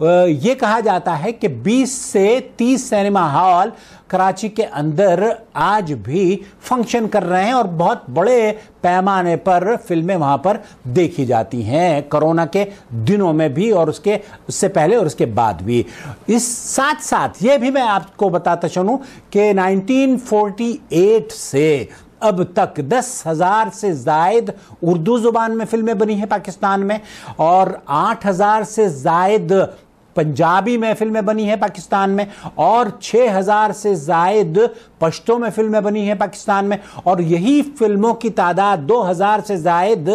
یہ کہا جاتا ہے کہ 20 سے 30 سینما ہال کراچی کے اندر آج بھی فنکشن کر رہے ہیں اور بہت بڑے پیمانے پر فلمیں وہاں پر دیکھی جاتی ہیں، کرونا کے دنوں میں بھی اور اس سے پہلے اور اس کے بعد بھی۔ اس ساتھ ساتھ یہ بھی میں آپ کو بتاتا چلوں کہ 1948 سے اب تک 10,000 سے زائد اردو زبان میں فلمیں بنی ہیں پاکستان میں، اور 8,000 سے زائد پنجابی میں فلمیں بنی ہیں پاکستان میں، اور 6,000 سے زائد پشتو میں فلمیں بنی ہیں پاکستان میں، اور یہی فلموں کی تعداد 2,000 سے زائد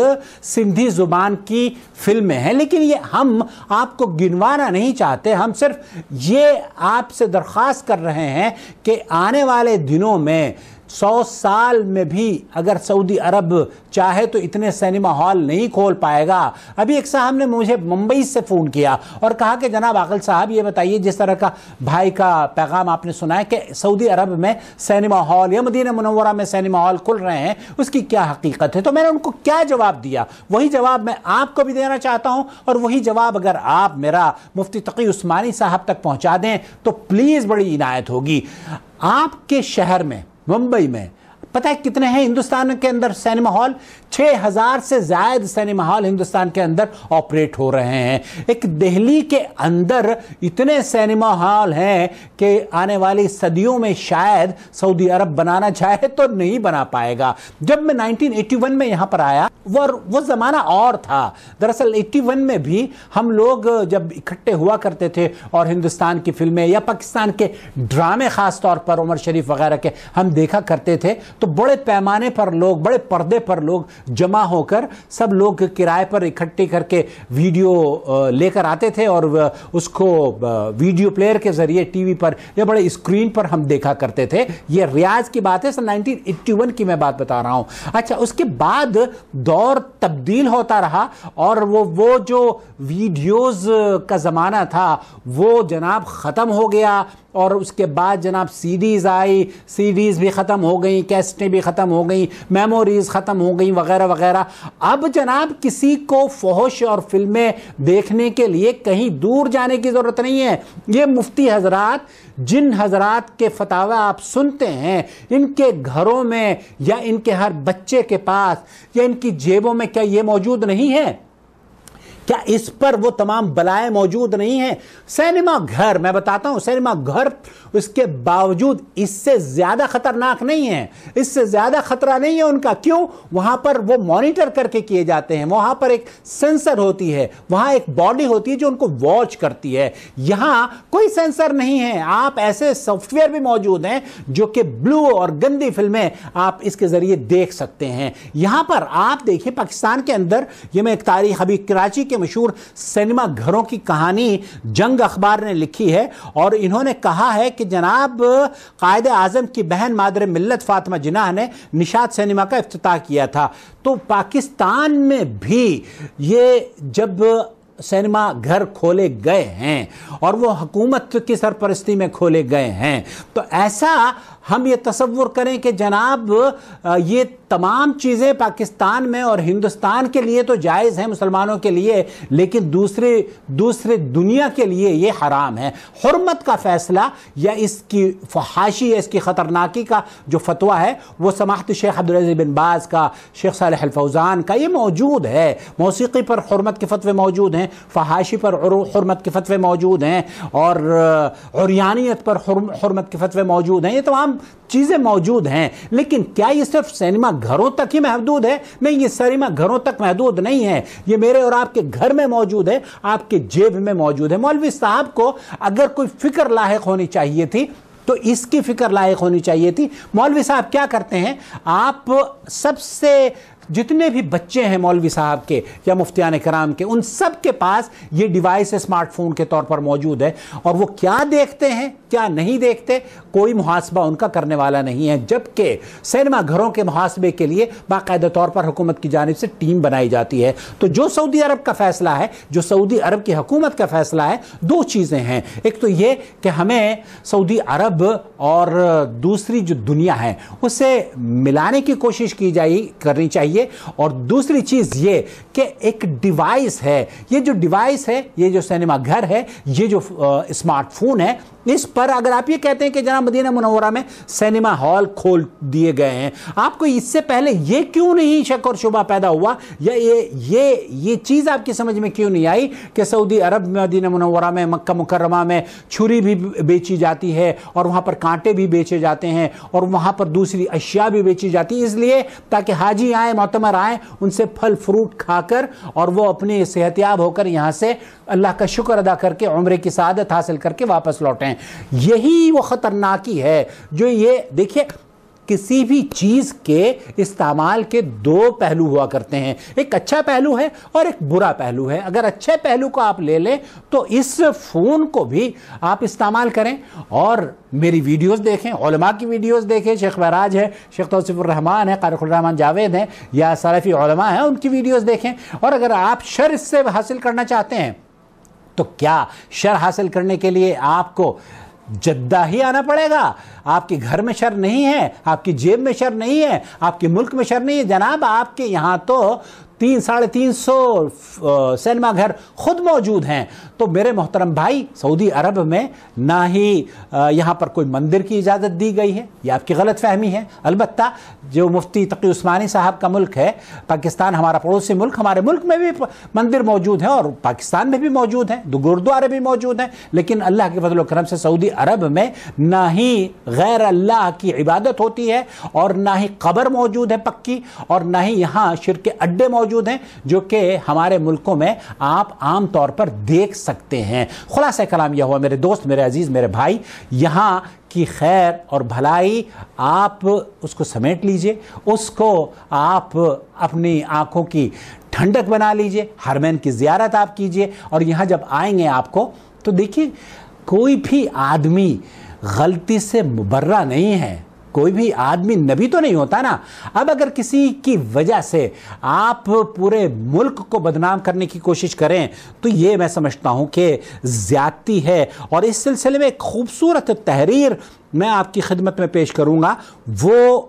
سندھی زبان کی فلمیں ہیں۔ لیکن یہ ہم آپ کو گنوانا نہیں چاہتے، ہم صرف یہ آپ سے درخواست کر رہے ہیں کہ آنے والے دنوں میں 100 سال میں بھی اگر سعودی عرب چاہے تو اتنے سینما ہال نہیں کھول پائے گا۔ ابھی ایک صاحب نے مجھے ممبئی سے فون کیا اور کہا کہ جناب عاقل صاحب یہ بتائیے، جس طرح کا بھائی کا پیغام آپ نے سنا ہے کہ سعودی عرب میں سینما ہال یا مدینہ منورہ میں سینما ہال کھل رہے ہیں، اس کی کیا حقیقت ہے؟ تو میں نے ان کو کیا جواب دیا، وہی جواب میں آپ کو بھی دینا چاہتا ہوں، اور وہی جواب اگر آپ میرا مفتی تقی عثمانی صاحب تک پہنچا دیں تو پلیز بڑی عنایت ہوگی۔ آپ کے شہر میں ممبئی میں پتہ ہے کتنے ہیں ہندوستان کے اندر سینما ہال؟ 6,000 سے زائد سینما ہال ہندوستان کے اندر آپریٹ ہو رہے ہیں۔ ایک دہلی کے اندر اتنے سینما ہال ہیں کہ آنے والی صدیوں میں شاید سعودی عرب بنانا چاہے تو نہیں بنا پائے گا۔ جب میں 1981 میں یہاں پر آیا وہ زمانہ اور تھا۔ دراصل 81 میں بھی ہم لوگ جب اکٹھے ہوا کرتے تھے اور ہندوستان کی فلمیں یا پاکستان کے ڈرامے خاص طور پر عمر شریف وغیرہ کے ہم دیکھا کرتے تھے، تو بڑے پیمانے پر لوگ، بڑے پردے پر لوگ جمع ہو کر سب لوگ کرائے پر اکٹھے کر کے ویڈیو لے کر آتے تھے اور اس کو ویڈیو پلیئر کے ذریعے ٹی وی پر یا بڑے اسکرین پر ہم دیکھا کرتے تھے۔ یہ ریاض کی بات ہے، 1981 کی میں بات بتا رہا ہوں۔ اچھا، اس کے بعد دور تبدیل ہوتا رہا اور وہ جو ویڈیوز کا زمانہ تھا وہ جناب ختم ہو گیا، اور اس کے بعد جناب سی ڈیز آئی، سی ڈیز بھی ختم ہو گئیں، کیسٹیں بھی ختم ہو گئیں، میموریز ختم ہو گئیں وغیرہ وغیرہ۔ اب جناب کسی کو فحش اور فلمیں دیکھنے کے لیے کہیں دور جانے کی ضرورت نہیں ہے۔ یہ مفتی حضرات، جن حضرات کے فتاوی آپ سنتے ہیں، ان کے گھروں میں یا ان کے ہر بچے کے پاس یا ان کی جیبوں میں کیا یہ موجود نہیں ہے؟ کیا اس پر وہ تمام بلائیں موجود نہیں ہیں؟ سینما گھر، میں بتاتا ہوں، سینما گھر اس کے باوجود اس سے زیادہ خطرناک نہیں ہے، اس سے زیادہ خطرہ نہیں ہے ان کا۔ کیوں؟ وہاں پر وہ مانیٹر کر کے کیے جاتے ہیں، وہاں پر ایک سینسر ہوتی ہے، وہاں ایک باڈی ہوتی ہے جو ان کو واچ کرتی ہے۔ یہاں کوئی سینسر نہیں ہے، آپ ایسے سافٹ ویئر بھی موجود ہیں جو کہ بلو اور گندی فلمیں آپ اس کے ذریعے دیکھ سکتے ہیں۔ یہاں پر آپ دیکھیں پاکستان کے اندر، یہ میں ایک تاریخ ابھی کراچی کے مشہور سینما گھروں کی کہانی جنگ اخبار نے لکھی ہے، اور انہوں نے کہا ہے کہ جناب قائد اعظم کی بہن مادر ملت فاطمہ جناح نے نشاط سینما کا افتتاح کیا تھا۔ تو پاکستان میں بھی یہ جب سینما گھر کھولے گئے ہیں اور وہ حکومت کی سرپرستی میں کھولے گئے ہیں، تو ایسا ہم یہ تصور کریں کہ جناب یہ تمام چیزیں پاکستان میں اور ہندوستان کے لیے تو جائز ہیں، مسلمانوں کے لیے، لیکن دوسرے دنیا کے لیے یہ حرام ہے۔ حرمت کا فیصلہ یا اس کی فحاشی یا اس کی خطرناکی کا جو فتویٰ ہے وہ سماحت شیخ عبدالعزیز بن باز کا، شیخ صالح الفوزان کا، یہ موجود ہے۔ موسیقی پر حرمت کے فتوے موجود ہیں، فحاشی پر حرمت کے فتوے موجود ہیں، اور عریانیت پر حرمت کے فتوے موجود ہیں۔ یہ تمام چیزیں موجود ہیں، لیکن کیا یہ صرف سینما گھروں تک ہی محدود ہے؟ نہیں، یہ سینما گھروں تک محدود نہیں ہے، یہ میرے اور آپ کے گھر میں موجود ہے، آپ کے جیب میں موجود ہے۔ مولوی صاحب کو اگر کوئی فکر لاحق ہونی چاہیے تھی تو اس کی فکر لاحق ہونی چاہیے تھی۔ مولوی صاحب کیا کرتے ہیں؟ آپ سب سے جتنے بھی بچے ہیں مولوی صاحب کے یا مفتیان کرام کے، ان سب کے پاس یہ ڈیوائس اسمارٹ فون کے طور پر موجود ہے، اور وہ کیا دیکھتے ہیں کیا نہیں دیکھتے کوئی محاسبہ ان کا کرنے والا نہیں ہے، جبکہ سینما گھروں کے محاسبے کے لیے باقاعدہ طور پر حکومت کی جانب سے ٹیم بنائی جاتی ہے۔ تو جو سعودی عرب کا فیصلہ ہے، جو سعودی عرب کی حکومت کا فیصلہ ہے، دو چیزیں ہیں۔ ایک تو یہ کہ ہمیں سعودی عرب اور دوسری جو دنیا ہے اسے ملانے کی کوشش کرنی چاہیے، لیجئے. اور دوسری چیز یہ کہ ایک ڈیوائس ہے, یہ جو ڈیوائس ہے, یہ جو سینما گھر ہے, یہ جو اسمارٹ فون ہے, اس پر اگر آپ یہ کہتے ہیں کہ جناب مدینہ منورہ میں سینما ہال کھول دیے گئے ہیں, آپ کو اس سے پہلے یہ کیوں نہیں شک اور شبہ پیدا ہوا, یا یہ چیز آپ کی سمجھ میں کیوں نہیں آئی کہ سعودی عرب میں مدینہ منورہ میں مکہ مکرمہ میں چھری بھی بیچی جاتی ہے, اور وہاں پر کانٹے بھی بیچے جاتے ہیں, اور وہاں پر دوسری اشیاء بھی بیچی جاتی ہیں, اس لیے تاکہ حاجی آئیں, معتمر آئیں, ان سے پھل فروٹ کھا کر اور وہ اپنی صحتیاب ہو کر یہاں سے اللہ کا شکر ادا کر کے عمرے کی سعادت حاصل کر کے واپس لوٹیں. یہی وہ خطرناکی ہے جو یہ دیکھیں, کسی بھی چیز کے استعمال کے دو پہلو ہوا کرتے ہیں, ایک اچھا پہلو ہے اور ایک برا پہلو ہے. اگر اچھے پہلو کو آپ لے لیں تو اس فون کو بھی آپ استعمال کریں اور میری ویڈیوز دیکھیں, علماء کی ویڈیوز دیکھیں, شیخ معراج ہے, شیخ توصیف الرحمان ہے, قاری الرحمان جاوید ہیں, یا سلفی علماء ہیں, ان کی ویڈیوز دیکھیں. اور اگر آپ شر اس سے حاصل کرنا چاہتے ہیں تو کیا شر حاصل کرنے کے لیے آپ کو جدہ ہی آنا پڑے گا؟ آپ کے گھر میں شر نہیں ہے, آپ کی جیب میں شر نہیں ہے, آپ کے ملک میں شر نہیں ہے. جناب آپ کے یہاں تو 300-350 سینما گھر خود موجود ہیں. تو میرے محترم بھائی, سعودی عرب میں نہ ہی یہاں پر کوئی مندر کی اجازت دی گئی ہے, یہ آپ کی غلط فہمی ہے. البتہ جو مفتی تقی عثمانی صاحب کا ملک ہے پاکستان, ہمارا پڑوسی ملک, ہمارے ملک میں بھی مندر موجود ہیں اور پاکستان میں بھی موجود ہیں, 2 گردوارے بھی موجود ہیں. لیکن اللہ کے فضل و کرم سے سعودی عرب میں نہ ہی غیر اللہ کی عبادت ہوتی ہے, اور نہ ہی قبر موجود ہے پکی, اور نہ ہی یہاں شرک اڈے موجود ہیں جو کہ ہمارے ملکوں میں آپ عام طور پر دیکھ سکتے ہیں. خلاصہ کلام یہ ہوا میرے دوست, میرے عزیز, میرے بھائی, یہاں کی خیر اور بھلائی آپ اس کو سمیٹ لیجئے, اس کو آپ اپنی آنکھوں کی ٹھنڈک بنا لیجئے, حرمین کی زیارت آپ کیجئے. اور یہاں جب آئیں گے آپ کو تو دیکھیے, کوئی بھی آدمی غلطی سے مبرہ نہیں ہے, کوئی بھی آدمی نبی تو نہیں ہوتا نا. اب اگر کسی کی وجہ سے آپ پورے ملک کو بدنام کرنے کی کوشش کریں تو یہ میں سمجھتا ہوں کہ زیادتی ہے. اور اس سلسلے میں ایک خوبصورت تحریر میں آپ کی خدمت میں پیش کروں گا, وہ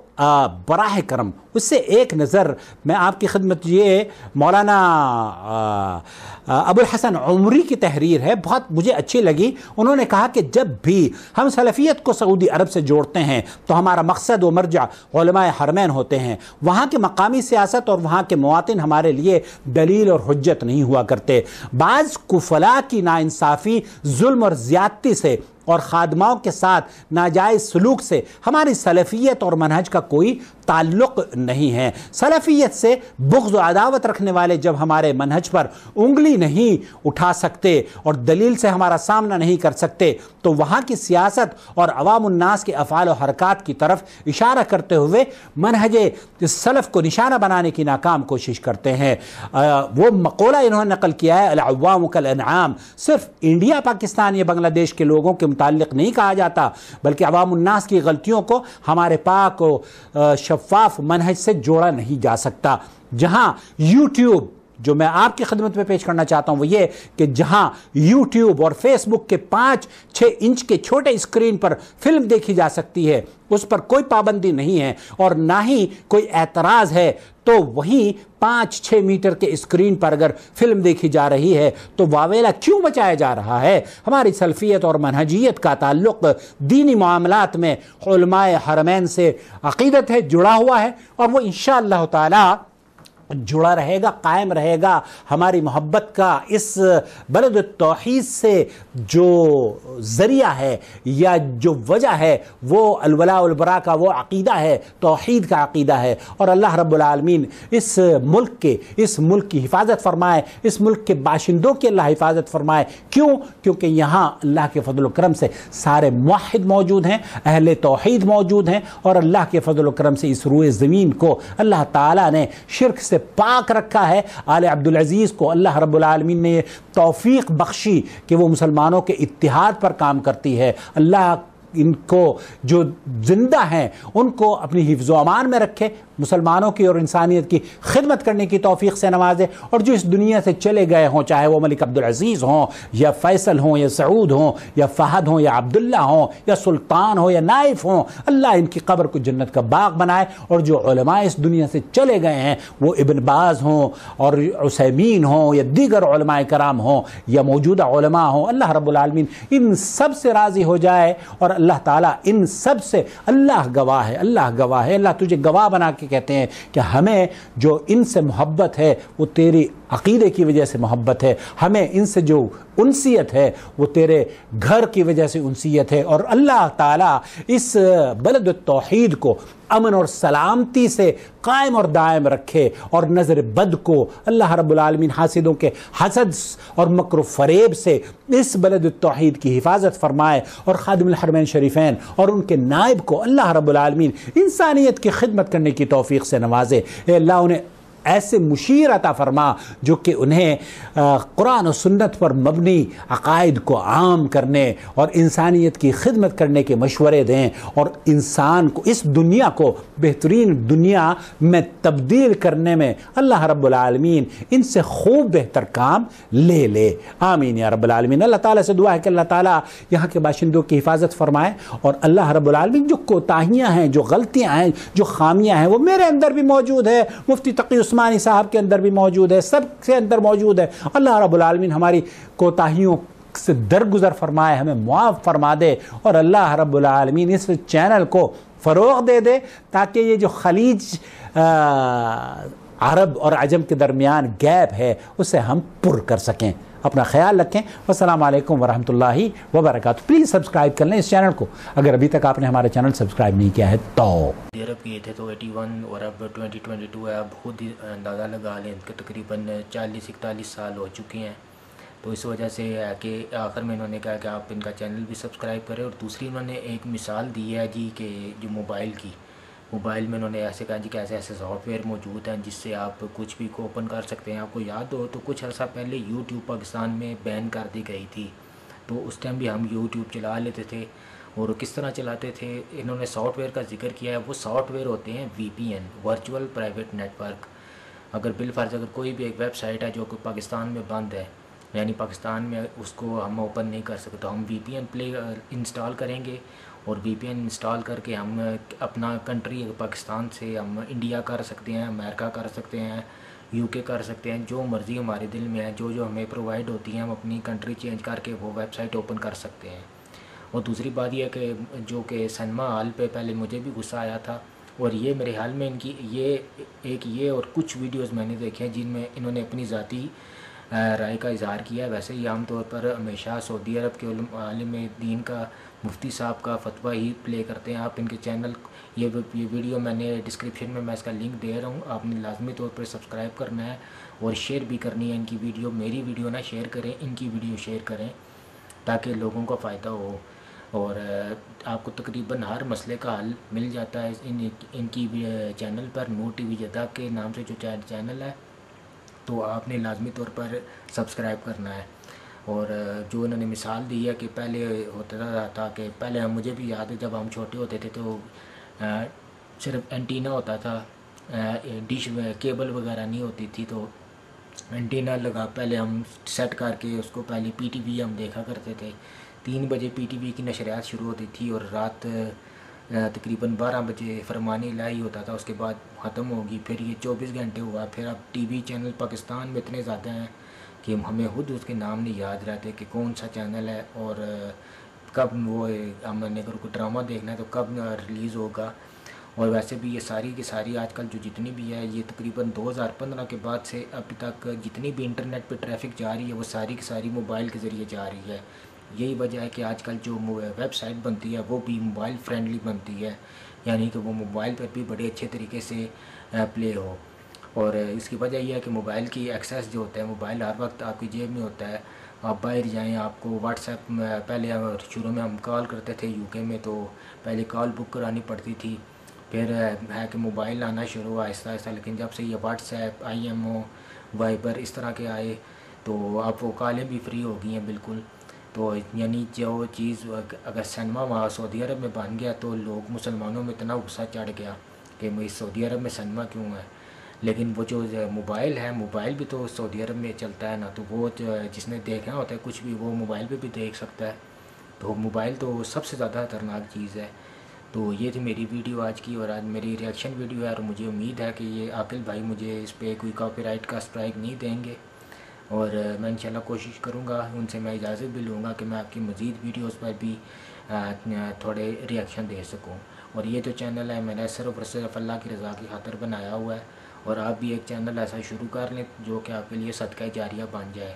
براہ کرم اس سے ایک نظر میں آپ کی خدمت, یہ مولانا ابو الحسن عمری کی تحریر ہے, بہت مجھے اچھی لگی. انہوں نے کہا کہ جب بھی ہم سلفیت کو سعودی عرب سے جوڑتے ہیں تو ہمارا مقصد و مرجع علماء حرمین ہوتے ہیں. وہاں کے مقامی سیاست اور وہاں کے مواطن ہمارے لیے دلیل اور حجت نہیں ہوا کرتے. بعض کفلا کی ناانصافی, ظلم اور زیادتی سے اور خادماؤں کے ساتھ ناجائز سلوک سے ہماری سلفیت اور منہج کا کوئی تعلق نہیں ہے. سلفیت سے بغض و عداوت رکھنے والے جب ہمارے منہج پر انگلی نہیں اٹھا سکتے اور دلیل سے ہمارا سامنا نہیں کر سکتے تو وہاں کی سیاست اور عوام الناس کے افعال و حرکات کی طرف اشارہ کرتے ہوئے منہج سلف کو نشانہ بنانے کی ناکام کوشش کرتے ہیں. وہ مقولہ انہوں نے نقل کیا ہے, العوام کالانعام. صرف انڈیا, پاکستان یا بنگلہ دیش کے لوگوں کے متعلق نہیں کہا جاتا, بلکہ عوام الناس کی غلطیوں کو ہمارے پاک و شفاف منہج سے جوڑا نہیں جا سکتا. جہاں یوٹیوب, جو میں آپ کی خدمت میں پیش کرنا چاہتا ہوں وہ یہ کہ جہاں یوٹیوب اور فیس بک کے 5-6 انچ کے چھوٹے اسکرین پر فلم دیکھی جا سکتی ہے, اس پر کوئی پابندی نہیں ہے اور نہ ہی کوئی اعتراض ہے, تو وہیں 5-6 میٹر کے اسکرین پر اگر فلم دیکھی جا رہی ہے تو واویلا کیوں بچایا جا رہا ہے؟ ہماری سلفیت اور منہجیت کا تعلق دینی معاملات میں علماء حرمین سے عقیدت ہے, جڑا ہوا ہے, اور وہ انشاءاللہ تعالی جڑا رہے گا, قائم رہے گا. ہماری محبت کا اس بلد التوحید سے جو ذریعہ ہے یا جو وجہ ہے وہ الولاء والبراء کا وہ عقیدہ ہے, توحید کا عقیدہ ہے. اور اللہ رب العالمین اس ملک کی حفاظت فرمائے, اس ملک کے باشندوں کی اللہ حفاظت فرمائے. کیوں؟ کیونکہ یہاں اللہ کے فضل و کرم سے سارے موحد موجود ہیں, اہل توحید موجود ہیں, اور اللہ کے فضل و کرم سے اس روئے زمین کو اللہ تعالیٰ نے شرک سے پاک رکھا ہے. آل عبدالعزیز کو اللہ رب العالمین نے توفیق بخشی کہ وہ مسلمانوں کے اتحاد پر کام کرتی ہے. اللہ ان کو جو زندہ ہیں ان کو اپنی حفظ و امان میں رکھے، مسلمانوں کی اور انسانیت کی خدمت کرنے کی توفیق سے نوازے، اور جو اس دنیا سے چلے گئے ہوں، چاہے وہ ملک عبدالعزیز ہوں یا فیصل ہوں یا سعود ہوں یا فہد ہوں یا عبداللہ ہوں یا سلطان ہوں یا نائف ہوں، اللہ ان کی قبر کو جنت کا باغ بنائے، اور جو علماء اس دنیا سے چلے گئے ہیں وہ ابن باز ہوں اور عثیمین ہوں یا دیگر علماء کرام ہوں یا موجودہ علماء ہوں، اللہ رب العالمین ان سب سے راضی ہو جائے، اور اللہ تعالیٰ ان سب سے، اللہ گواہ ہے، اللہ گواہ ہے، اللہ تجھے گواہ بنا کے کہتے ہیں کہ ہمیں جو ان سے محبت ہے وہ تیری عقیدے کی وجہ سے محبت ہے، ہمیں ان سے جو انسیت ہے وہ تیرے گھر کی وجہ سے انسیت ہے، اور اللہ تعالیٰ اس بلد التوحید کو امن اور سلامتی سے قائم اور دائم رکھے، اور نظر بد کو اللہ رب العالمین حاسدوں کے حسد اور مکر و فریب سے اس بلد التوحید کی حفاظت فرمائے، اور خادم الحرمین شریفین اور ان کے نائب کو اللہ رب العالمین انسانیت کی خدمت کرنے کی توفیق سے نوازے۔ اے اللہ انہیں ایسے مشیر عطا فرما جو کہ انہیں قرآن و سنت پر مبنی عقائد کو عام کرنے اور انسانیت کی خدمت کرنے کے مشورے دیں، اور انسان کو، اس دنیا کو بہترین دنیا میں تبدیل کرنے میں اللہ رب العالمین ان سے خوب بہتر کام لے لے، آمین یا رب العالمین۔ اللہ تعالیٰ سے دعا ہے کہ اللہ تعالیٰ یہاں کے باشندوں کی حفاظت فرمائے، اور اللہ رب العالمین جو کوتاہیاں ہیں، جو غلطیاں ہیں، جو خامیاں ہیں وہ میرے اندر بھی موجود ہے، مفتی تقی عثمانی صاحب کے اندر بھی موجود ہے، سب کے اندر موجود ہے، اللہ رب العالمین ہماری کوتاہیوں سے درگزر فرمائے، ہمیں معاف فرما دے، اور اللہ رب العالمین اس چینل کو فروغ دے دے تاکہ یہ جو خلیج عرب اور عجم کے درمیان گیپ ہے اسے ہم پر کر سکیں۔ اپنا خیال رکھیں، والسلام علیکم ورحمۃ اللہ وبرکاتہ۔ پلیز سبسکرائب کر لیں اس چینل کو اگر ابھی تک آپ نے ہمارا چینل سبسکرائب نہیں کیا ہے تو۔ عرب کیے تھے تو 81 اور اب 2022 ہے، اب خود ہی اندازہ لگا لیں کہ تقریباً 40-41 سال ہو چکے ہیں، تو اس وجہ سے ہے کہ آخر میں انہوں نے کہا کہ آپ ان کا چینل بھی سبسکرائب کریں، اور دوسری انہوں نے ایک مثال دی ہے جی کہ جو موبائل میں انہوں نے ایسے کہا جی کہ ایسے سافٹ ویئر موجود ہیں جس سے آپ کچھ بھی کو اوپن کر سکتے ہیں۔ آپ کو یاد ہو تو کچھ عرصہ پہلے یوٹیوب پاکستان میں بین کر دی گئی تھی، تو اس ٹائم بھی ہم یوٹیوب چلا لیتے تھے، اور کس طرح چلاتے تھے، انہوں نے سافٹ ویئر کا ذکر کیا ہے، وہ سافٹ ویئر ہوتے ہیں VPN، virtual private network. اگر بالفرض اگر کوئی بھی ایک ویب سائٹ ہے جو کہ پاکستان میں بند ہے، یعنی پاکستان میں اس کو ہم اوپن نہیں کر سکتے، تو ہم VPN انسٹال کریں گے، اور VPN انسٹال کر کے ہم اپنا کنٹری پاکستان سے ہم انڈیا کر سکتے ہیں، امریکہ کر سکتے ہیں، UK کر سکتے ہیں، جو مرضی ہمارے دل میں ہے، جو ہمیں پرووائڈ ہوتی ہیں ہم اپنی کنٹری چینج کر کے وہ ویب سائٹ اوپن کر سکتے ہیں۔ اور دوسری بات یہ ہے کہ جو کہ سنیما ہال پہ پہلے مجھے بھی غصہ آیا تھا، اور یہ میرے حال میں ان کی یہ اور کچھ ویڈیوز میں نے دیکھے ہیں جن میں انہوں نے اپنی ذاتی رائے کا اظہار کیا ہے۔ ویسے ہی عام طور پر ہمیشہ سعودی عرب کے عالم دین کا، مفتی صاحب کا فتویٰ ہی پلے کرتے ہیں۔ آپ ان کے چینل، یہ ویڈیو میں نے ڈسکرپشن میں اس کا لنک دے رہا ہوں، آپ نے لازمی طور پر سبسکرائب کرنا ہے اور شیئر بھی کرنی ہے ان کی ویڈیو۔ میری ویڈیو نہ شیئر کریں، ان کی ویڈیو شیئر کریں تاکہ لوگوں کو فائدہ ہو، اور آپ کو تقریباً ہر مسئلے کا حل مل جاتا ہے ان کی چینل پر، نور TV جدہ کے نام سے جو چینل ہے، تو آپ نے لازمی طور پر سبسکرائب کرنا ہے۔ اور جو انہوں نے مثال دی ہے کہ پہلے ہوتا تھا کہ پہلے مجھے بھی یاد ہے جب ہم چھوٹے ہوتے تھے تو صرف اینٹینا ہوتا تھا، ڈش کیبل وغیرہ نہیں ہوتی تھی، تو اینٹینا لگا پہلے ہم سیٹ کر کے اس کو پہلے PTV ہم دیکھا کرتے تھے۔ 3 بجے PTV کی نشریات شروع ہوتی تھی، اور رات تقریباً 12 بجے فرمان الہی ہوتا تھا، اس کے بعد ختم ہوگی۔ پھر یہ 24 گھنٹے ہوا، پھر اب TV چینل پاکستان میں اتنے زیادہ ہیں کہ ہمیں خود اس کے نام نہیں یاد رہتے کہ کون سا چینل ہے، اور کب وہ ہم نے اگر کوئی ڈرامہ دیکھنا ہے تو کب ریلیز ہوگا۔ اور ویسے بھی یہ ساری کی ساری آج کل جو جتنی بھی ہے، یہ تقریباً 2015 کے بعد سے اب تک جتنی بھی انٹرنیٹ پہ ٹریفک جا رہی ہے وہ ساری کی ساری موبائل کے ذریعے جا رہی ہے۔ یہی وجہ ہے کہ آج کل جو ویب سائٹ بنتی ہے وہ بھی موبائل فرینڈلی بنتی ہے، یعنی کہ وہ موبائل پر بھی بڑے اچھے طریقے سے پلے ہو۔ اور اس کی وجہ یہ ہے کہ موبائل کی ایکسیس جو ہوتا ہے، موبائل ہر وقت آپ کی جیب میں ہوتا ہے، آپ باہر جائیں آپ کو واٹس ایپ میں، پہلے شروع میں ہم کال کرتے تھے UK میں تو پہلے کال بک کرانی پڑتی تھی، پھر ہے کہ موبائل آنا شروع ہوا آہستہ آہستہ، لیکن جب سے یہ واٹس ایپ، IMO، وائبر اس طرح کے آئے تو اب وہ کالیں بھی فری ہو گئی ہیں بالکل۔ تو یعنی جو چیز اگر سینما وہاں سعودی عرب میں بن گیا تو لوگ مسلمانوں میں اتنا غصہ چڑھ گیا کہ سعودی عرب میں سینما کیوں ہے، لیکن وہ جو موبائل ہے، موبائل بھی تو سعودی عرب میں چلتا ہے نا، تو وہ جس نے دیکھنا ہوتا ہے کچھ بھی وہ موبائل پہ بھی دیکھ سکتا ہے، تو موبائل تو سب سے زیادہ خطرناک چیز ہے۔ تو یہ تھی میری ویڈیو آج کی، اور آج میری ریئیکشن ویڈیو ہے، اور مجھے امید ہے کہ یہ عاقل بھائی مجھے اس پہ کوئی کاپی رائٹ کا اسٹرائک نہیں دیں گے، اور میں انشاءاللہ کوشش کروں گا، ان سے میں اجازت بھی لوں گا کہ میں آپ کی مزید ویڈیوز پر بھی تھوڑے ریئیکشن دے سکوں۔ اور یہ جو چینل ہے میں نے صرف اور صرف اللہ کی رضا کی خاطر بنایا ہوا ہے، اور آپ بھی ایک چینل ایسا شروع کر لیں جو کہ آپ کے لیے صدقہ جاریہ بن جائے،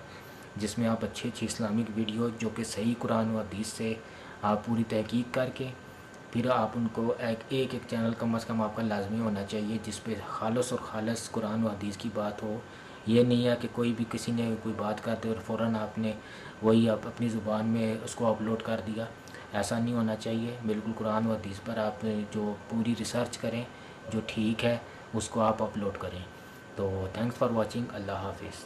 جس میں آپ اچھی اسلامک ویڈیو جو کہ صحیح قرآن و حدیث سے آپ پوری تحقیق کر کے پھر آپ ان کو ایک چینل کم از کم آپ کا لازمی ہونا چاہیے جس پہ خالص اور خالص قرآن و حدیث کی بات ہو۔ یہ نہیں ہے کہ کوئی بھی کسی نے کوئی بات کرتے اور فوراً آپ نے وہی آپ اپنی زبان میں اس کو اپلوڈ کر دیا، ایسا نہیں ہونا چاہیے۔ بالکل قرآن و حدیث پر آپ جو پوری ریسرچ کریں، جو ٹھیک ہے اس کو آپ اپلوڈ کریں۔ تو تھینکس فار واچنگ، اللہ حافظ۔